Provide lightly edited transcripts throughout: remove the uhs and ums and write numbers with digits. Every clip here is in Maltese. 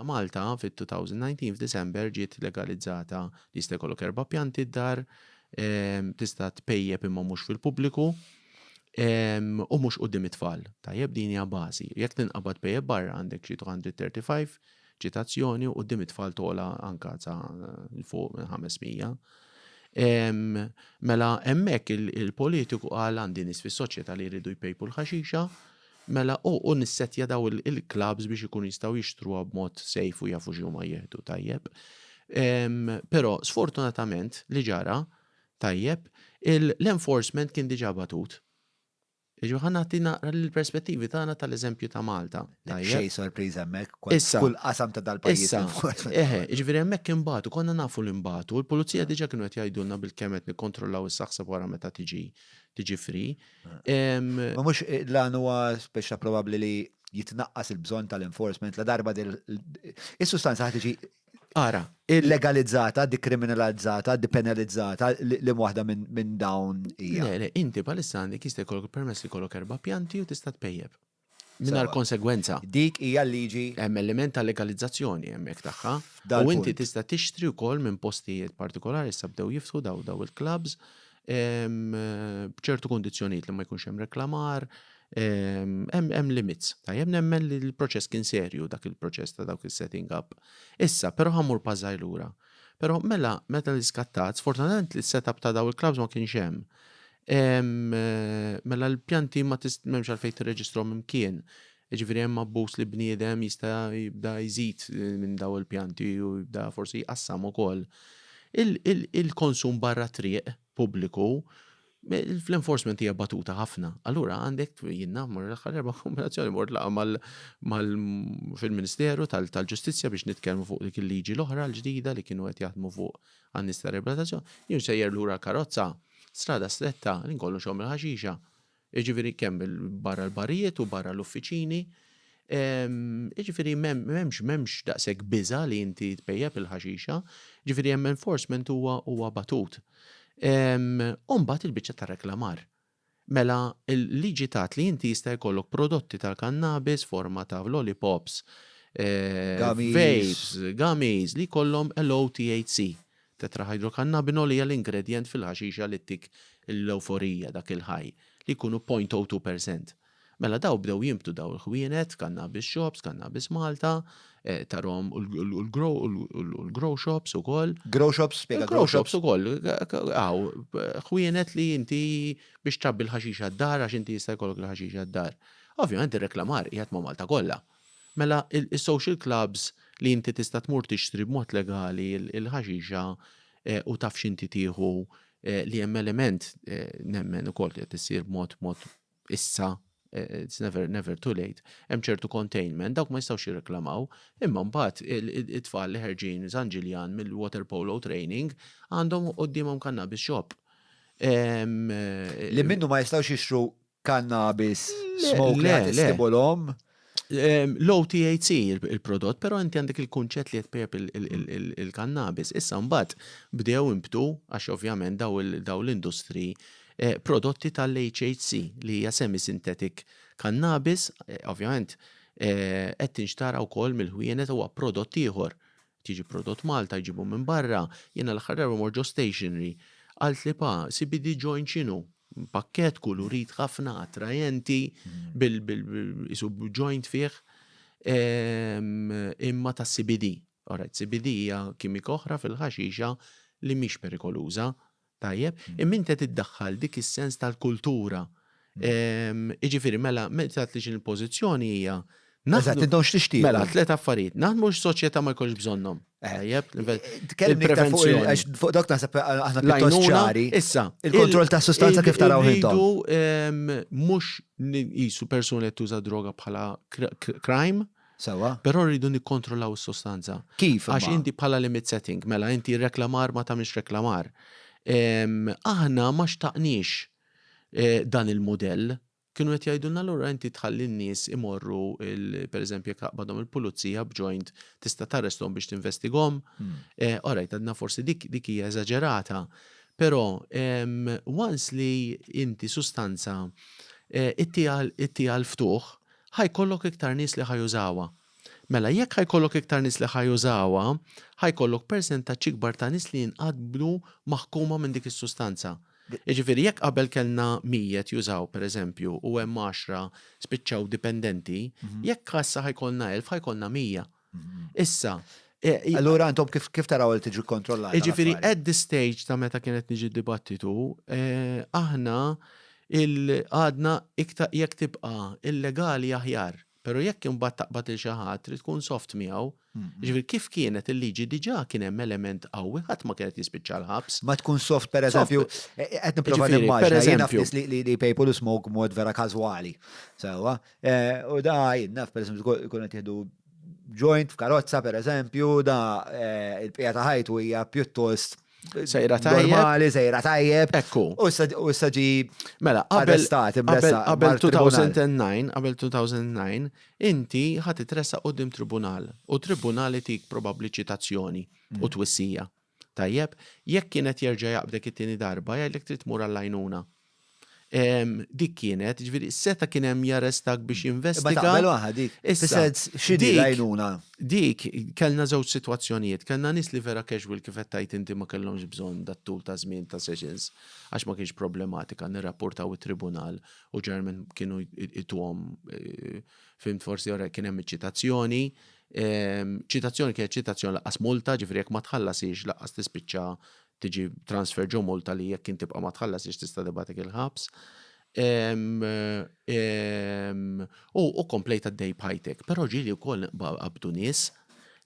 Malta fit-2019 f'Disember ġiet legalizzata li jista' jkollok 4 pjanti d-dar, tista' tpejjeb imma mhux fil-pubbliku u mhux quddiem it-tfal. Tajjeb din hija bażi. Jekk tinqabad pejjeb barra għandek xi 235 ċitazzjoni u quddiem it-tfal tola anka sa fuq minn 500. Mela hemmhekk il-politiku qal għandi nies fis-soċjetà li jridu jpejpu l-ħaxixa, mela u nissettja daw il-klabs biex ikunu jistgħu jixtruha b'mod sejf u jafu x'huma jieħdu tajjeb. Però sfortunatament li ġara tajjeb l-enforcement kien diġà batut. Iġu ħanati naqra l-perspettivi tagħna tal-eżempju ta' Malta. Xej sorpriż hemmhekk kull qasam ta' dal-pajjiż. Ġifieri hemmhekk imbagħtu, konna nafu li imbagħtu, il-pulizija diġà kienu qed jgħidulna bil-kemm qed nikkontrollaw is-saħseb wara meta tiġi free. Ma mhux lan huwa speċa probabbli li jitnaqqas il-bżonn tal-enforcement la darba is-sustanza ħad tiġi legalizzata, dikriminalizzata, dipenalizzata li waħda minn dawn hija. Le, inti palissa għandek jista' jkollok permess li jkollok 4 pjanti u tista' tpejjeb. Mingħajr konsegwenza. Dik hija l-liġi. Hemm element ta' legalizzazzjoni hemmhekk tagħha. U inti tista' tixtri wkoll minn postijiet partikolari issa bdew jiftħu daw il-klabs b'ċertu kundizzjonijiet li ma jkunx hemm reklamar. Hemm limits. Tajjeb nemmen li l-proċess kien serju dak il-proċess ta' dawk il-setting up. Issa, però ħammur pażaj lura. Però meta li skattat, sfortunatament li s-setup ta' daw il-klabs ma kienx hemm. Mela l-pjanti ma m'hemmx għalfejn tirreġistrom imkien. Ġifieri hemm abbuż li bniedem jista' jibda jżid minn daw il-pjanti u jibda forsi jqassam ukoll. Il-konsum barra triq pubbliku fl-enforcement hija batuta ħafna. Allura għandek jiena mmur l-aħħar 4 kombinazzjoni mort laqa fil-Ministeru tal-Ġustizzja biex nitkellmu fuq dik il-liġi l-oħra l-ġdida li kienu qed jaħdmu fuq għan-nies ta' reabilitazzjoni. Jien sejjer lura karozza, strada stretta, li nkollu xogħol il-ħaxixa. Jiġifieri kemm barra l-barijiet u barra l-uffiċini. Jiġifieri m'hemmx daqshekk biża' li inti tpejjeb il-ħaxixa, jiġifieri hemm enforcement huwa batut. Mbagħad il-biċċa ta' reklamar. Mela il-liġi tat li inti jista' jkollok prodotti tal-kannabis forma ta' lollipops, vapes, gummies li jkollhom low-THC. Tetrahydrocannabinol hija l-ingredient fil-ħaxixa li tik l-euforija dak il-ħaj li jkunu 0.02%. Mela daw bdew jimbtu daw il-ħwienet, kannabis shops, kannabis Malta, tarom l-grow shops ukoll. Grow shops, spiega grow shops ukoll. Ħwienet li inti biex tabbi l-ħaxixa d-dar għax inti jista' jkollok l-ħaxixa d-dar. Ovvjament ir-reklamar qiegħed ma' Malta kollha. Mela il-social clubs li inti tista' tmur tixtri b'mod legali il-ħaxixa u taf x'inti tieħu li hemm element nemmen ukoll qed isir b'mod issa. It's never too late. Hemm ċertu containment, dawk ma jistgħux jirreklamaw, imma mbagħad it-tfal li ħerġin Zanġiljan mill-water polo training għandhom qudiemhom kannabis shop. Li minnu ma jistgħux jixtru kannabis smoke li jistibulhom. Low THC il-prodott, però inti għandek il-kunċett li jtpejjeb il-kannabis. Issa mbagħad bdew imbtu għax ovvjament daw l-industri prodotti tal-HHC li hija semi-synthetic cannabis, ovvjament qed tinxtara wkoll mill-ħwienet huwa prodott ieħor. Tiġi prodott Malta jġibu minn barra, jiena l-aħħar darba mor ġo stationery, qalt li CBD joint x'inhu? Pakkett kulurit ħafna attrajenti bil-isu joint fih imma ta' CBD. Alright, CBD hija kimika oħra fil-ħaxixa li mhix perikoluża. Tajjeb, imma inti tiddaħħal dik is-sens tal-kultura. Jiġifieri mela meta tlix il-pożizzjoni hija Eżatt, intom x'tixtiequ. Mela, 3 affarijiet. Naħdmu x-soċjetà ma jkollx bżonnhom. Tajjeb, il-prevenzjoni. Fuq dok naħseb aħna pjuttost ċari. Issa, il-kontroll ta' sustanza kif taraw intom. Mhux qisu persuni qed tuża droga bħala crime. Sewa. Però rridu nikkontrollaw is-sostanza. Kif? Għax inti bħala limit setting, mela inti reklamar ma tagħmilx reklamar. Aħna ma xtaqniex dan il-modell. Kienu qed jgħidulna allura inti tħalli n-nies imorru pereżempju jekk aqbadhom il-pulizija b'joint tista' tarresthom biex tinvestigahom. Orajt għadna forsi dik hija eżaġerata. Però once li inti sustanza ittija l-ftuħ ħajkollok iktar nies li ħajużawha. Mela, jekk ħajkollok iktar nies li ħajużawha, ħajkollok percentaġġ ikbar ta' nies li jinqadblu maħkuma minn dik is-sustanza. Jiġifieri jekk qabel kellna 100 jużaw pereżempju u hemm 10 spiċċaw dipendenti, jekk issa ħajkollna 1000 ħajkollna 100. Issa, allura intom kif taraw li tiġi kontrollati? jiġifieri at the stage ta' meta kienet niġi dibattitu, aħna għadna jekk tibqa' illegali aħjar. Pero jekk imbagħad taqbad il xi ħadd trid tkun soft miegħu. Ġifieri kif kienet il-liġi diġà kien hemm element qawwi ħadd ma kienet jispiċċa l-ħabs. Ma tkun soft pereżempju, qed nipprova nimmaġina jiena fis li people smoke mod vera każwali. Sewwa, u da naf pereżempju tkun qed jieħdu joint f'karozza pereżempju, da il-bqija ta' ħajtu hija pjuttost sejra tajjeb. Normali, sejra tajjeb. Ekku. U issa ġi mela qabel 2009, inti ħadd titressaq quddiem tribunal u tribunal itik probabbli ċitazzjoni u twissija. Tajjeb, jekk kienet jerġa' jaqbdek it-tieni darba jgħidlek trid tmur għall-għajnuna. Dik kienet, ġifieri seta kien hemm jarrestak biex jinvestiga. Ma taqbel waħda dik. X'inhi l-għajnuna? Dik kellna żewġ sitwazzjonijiet, kellna nies li vera casual kif qed tgħid inti ma kellhomx bżonn dat-tul ta' żmien ta' sessions għax ma kienx problematika nirrapportaw it-tribunal u ġermen kienu ituhom fimt forsi ora kien hemm iċ-ċitazzjoni. Ċitazzjoni kienet ċitazzjoni laqqas multa, ġifieri jekk ma tħallasix laqqas tispiċċa tiġi transfer ġo multa li jekk inti tibqa' ma tħallasix tista' tibatek il-ħabs. U komplejt għaddej bħajtek. Però ġieli wkoll qabdu nies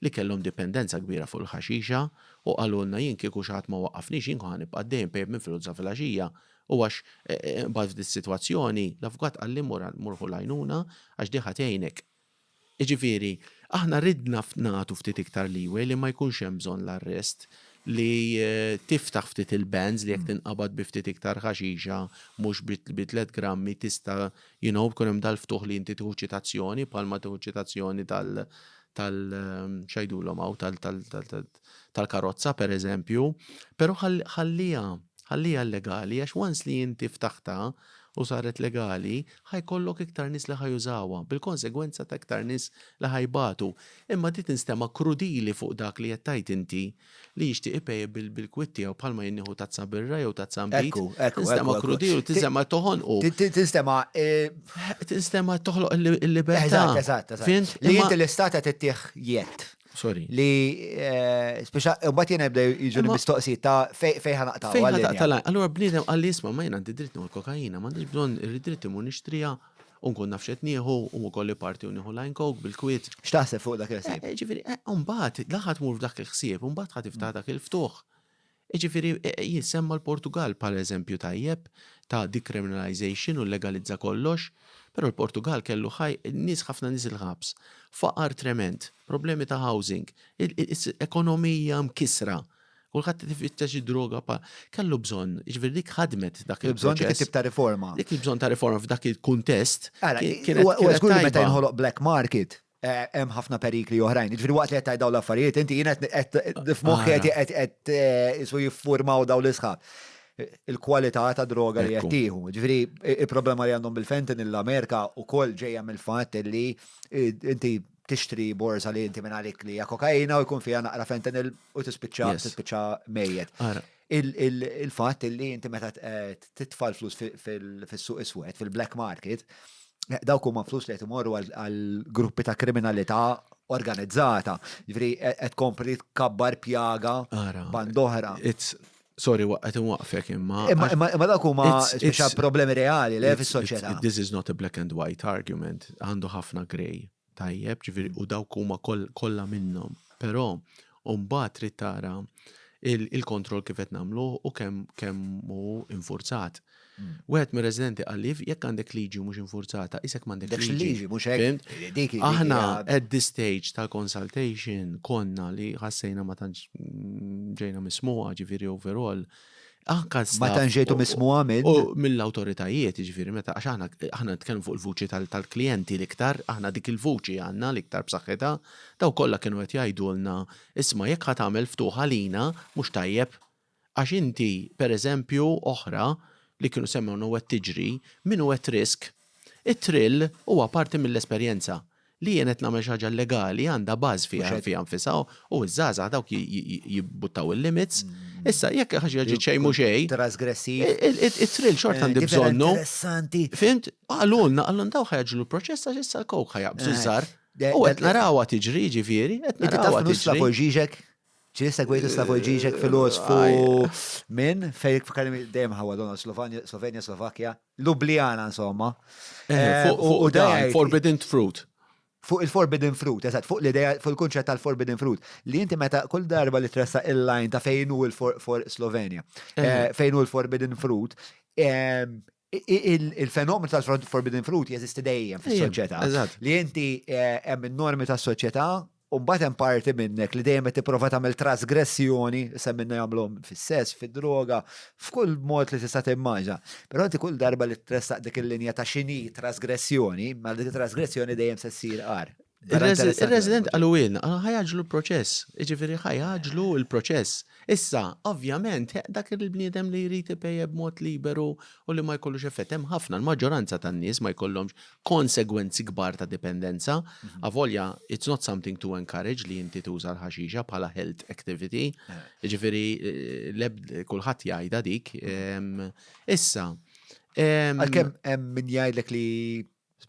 li kellhom dipendenza kbira fuq il-ħaxixa u qalulna jien kieku xi ħadd ma waqqafniex jien ħanibqa' għaddejjem pejb minn filgħa fil-għaxija. U għax bad f'dis-sitwazzjoni l-avukat qalli murħu l-għajnuna għax di ħatejnek. Jiġifieri, aħna ridna nagħtu ftit iktar liwej li ma jkunx hemm bżonn l-arrest li tiftaħ ftit il-bands li jekk tinqabad bi ftit iktar ħaxixa mhux bi 3 grammi tista' kun hemm dal-ftuħ li inti tieħu ċitazzjoni bħalma tieħu ċitazzjoni xajdulhom hawn tal-karozza pereżempju, però ħallija legali għax once li inti ftaħta u saret legali, ħajkollok iktar nies li ħajużawha, bil-konsegwenza ta' iktar nies li ħajbatu. Imma di tinstema' krudili fuq dak li qed tgħid inti li jixtieq ipejjeb bil-kwitt tiegħu bħalma jinnieħu tazza birra jew tazza mbit. Tinstema' krudili u tinstema' toħonqu. Tinstema' toħloq il-libertà. Eżatt. Li inti l-istat qed ittieħ jett. Sorry. Li speċa mbagħad jiena jibda jiġu mistoqsijiet ta' fejn ħanaqtaw. Fejn ħanaqtaw. Allura bniedem qal isma' ma jien għandi dritt nieħu l-kokaina, m'għandix bżonn irrid dritt imur nixtriha u nkun naf x'qed nieħu u wkoll parti u nieħu line coke bil-kwiet. X'taħseb fuq dak il-ħsieb? Ġifieri, mbagħad laħat mur f'dak il-ħsieb u mbagħad ħadd tiftaħ dak il-ftuħ. Ġifieri jisemma l-Portugal bħal-eżempju tajjeb ta' decriminalization u legalizza kollox, però l-Portugal kellu nies ħafna nies il-ħabs. Faqar trement, problemi ta' housing, ekonomija mkisra. Kulħadd tifittex id-droga kellu bżonn, ġifieri dik ħadmet dak il-proċess. Bżonn dik it-tip ta' riforma. Dik il-bżonn ta' riforma f'dak il-kuntest. U żgur li meta jinħoloq black market hemm ħafna perikli oħrajn. Ġifieri waqt li qed tgħid dawn l-affarijiet, inti jien qed f'moħħi qed iswu jiffurmaw dawn l-isħab. Il-kwalità ta' droga li qed tieħu. Ġifieri il-problema li għandhom bil-fentanyl l-Amerika wkoll ġejja mill-fatt li inti tixtri borsa li inti minn għalik li hija kokaina u jkun fiha naqra fentanyl u tispiċċa mejjed. Il-fatt li inti meta titfal flus fis-suq iswed, fil-black market, dawk huma flus li qed imorru għal gruppi ta' kriminalità organizzata. Ġifieri qed kompli tkabbar pjaga band oħra. Sorry, qed inwaqfek imma. Imma dak huma speċa problemi reali le fis-soċjetà. This is not a black and white argument, għandu ħafna grey. Tajjeb, ġifieri u dawk huma kollha minnhom. Però mbagħad trid tara il-kontroll kif qed nagħmlu u kemm hu infurzat. Wieħed mir-residenti qal jekk għandek liġi mhux infurzata, isek m'għandek liġi mhux hekk. Aħna at this stage tal-consultation konna li ħassejna ma tantx ġejna mismuha ġifieri overall. Ma tantx ġejtu mismuha mill-awtoritajiet ġifieri meta għax aħna nitkellmu fuq il-vuċi tal-klijenti l-iktar, aħna dik il-vuċi għandna l-iktar b'saħħitha, daw kollha kienu qed jgħidulna isma' jekk ħadd tagħmel ftuħ għalina mhux tajjeb għax inti pereżempju oħra li kienu semmewna qed tiġri min hu qed risk. It-trill huwa parti mill-esperjenza. li jien qed nagħmel xi ħaġa legali għandha baż fiha nfisha u ż-żgħażagħ dawk jibbuttaw il-limits. Issa jekk ħaġa ġiet xejn mhux xejn. Trasgressiv. It-trill xort għandi bżonnu. Interessanti. Fimt? Għalulna daw ħajaġlu l-proċess għax issa l-kok ħajabżu żar. U qed narawha tiġri ġifieri, qed narawha tiġri. Slavoj Žižek, ċista gwejtu Slavoj Žižek filosofu minn fejn dejjem ħawadona Slovenja, Slovakkja, Ljubljana insomma. U dan forbidden fruit. Fuq il-forbidden fruit, eżatt, fuq l-idea, fuq il-kunċett tal-forbidden fruit, li inti meta kull darba li tressa il-line ta' fejn hu Slovenja, fejn hu l-forbidden fruit, il-fenomenu tal-forbidden fruit jeżisti dejjem fis-soċjetà. Li inti hemm in-normi tas-soċjetà u mbagħad hemm parti minnek li dejjem qed tipprova tagħmel trasgressjoni, semminna jagħmluhom fis-sess, fid-droga, f'kull mod li tista' timmaġa. Però inti kull darba li tressaq dik il-linja ta' x'inhi trasgressjoni, ma dik trasgressjoni dejjem se ssir qar. Il-resident għalwilna, ħajaġlu l-proċess, ġifiri ħajaġlu l-proċess. Issa, ovvjament, dak il-bniedem li jrid ipejja b'mod liberu u li ma jkollux effett. Hemm ħafna l-maġġoranza tan-nies ma jkollhomx konsegwenzi kbar ta' dipendenza. Avolja, it's not something to encourage li inti tuża l-ħaxixa bħala health activity. Ġifiri, kulħadd jgħidha dik. Issa. Għalkemm hemm min jgħidlek li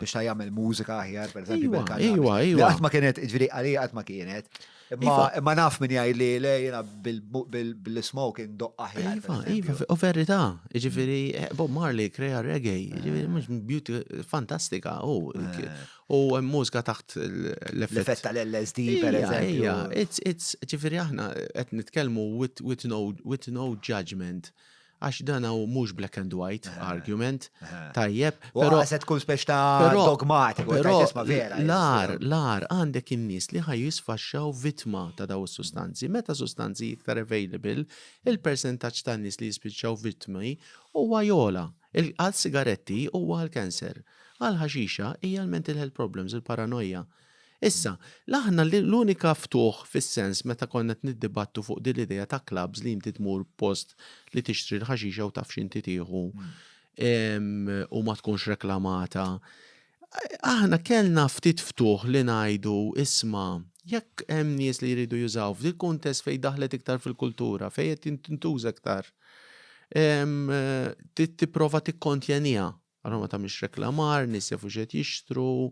biex ta' jagħmel mużika aħjar, pereżempju bil-kannabis. Iwa. Qatt ma kienet, ġifieri għalija qatt ma kienet. Imma naf min jgħid li jiena bil-smoking doq aħjar. Iva, u verità, ġifieri Bob Marley krea reggae, ġifieri mhux beauty fantastika, u hemm mużika taħt l-effett tal-LSD pereżempju. It's ġifieri aħna qed nitkellmu with no judgment. Għax dan u mhux black and white argument, tajjeb. Però se tkun spex ta' dogmatiku, tisma' vera. Lar, għandek in-nies li ħaj jisfaxxaw vittma ta' daw is-sustanzi. Meta sustanzi iktar available, il-percentaġġ ta' nies li jispiċċaw vittmi huwa jola. Għal sigaretti huwa l-kanser. Għal ħaxixa hija l-mental health problems, il-paranoja. Issa, laħna l-unika ftuħ fis-sens meta konna niddibattu fuq din l-idea ta' klabs li inti tmur post li tixtri l-ħaxixa u taf x'inti tieħu u ma tkunx reklamata. Aħna kellna ftit ftuħ li ngħidu isma' jekk hemm nies li jridu jużaw f'dil kuntest fejn daħlet iktar fil-kultura, fejn qed tintuża iktar. Tipprova tikkontjanija, ara ma tagħmilx reklamar, nies jafu x'qed jixtru.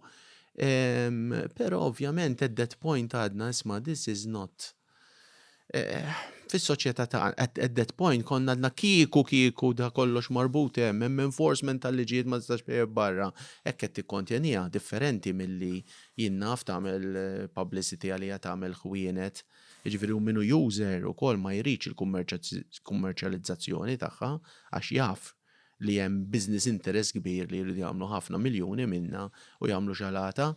Pero ovvjament at that point għadna isma' this is not fis-soċjetà ta' at that point konna għadna kieku da kollox marbut hemm enforcement tal-liġijiet ma tistax bejjeb barra. Hekk qed tikkontjanija differenti milli jinnaf tagħmel publicity għalija tagħmel ħwienet. Jiġifieri minnu user ukoll ma jridx il-kummerċjalizzazzjoni tagħha għax jaf li hemm business interest kbir li jridu jagħmlu ħafna miljuni minna u jagħmlu xalata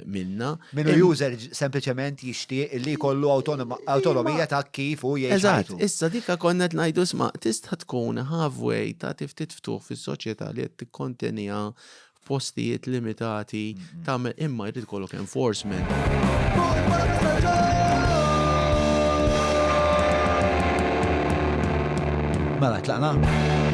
minna. Minnu user sempliċement jixtieq li jkollu awtonomija ta' kif u jgħix. Eżatt, issa dikka konna qed ngħidu isma' tista' tkun halfway ta' tiftit ftuħ fis-soċjetà li qed tikkontenija f'postijiet limitati tagħmel imma jrid ikollok enforcement. Mela tlaqna.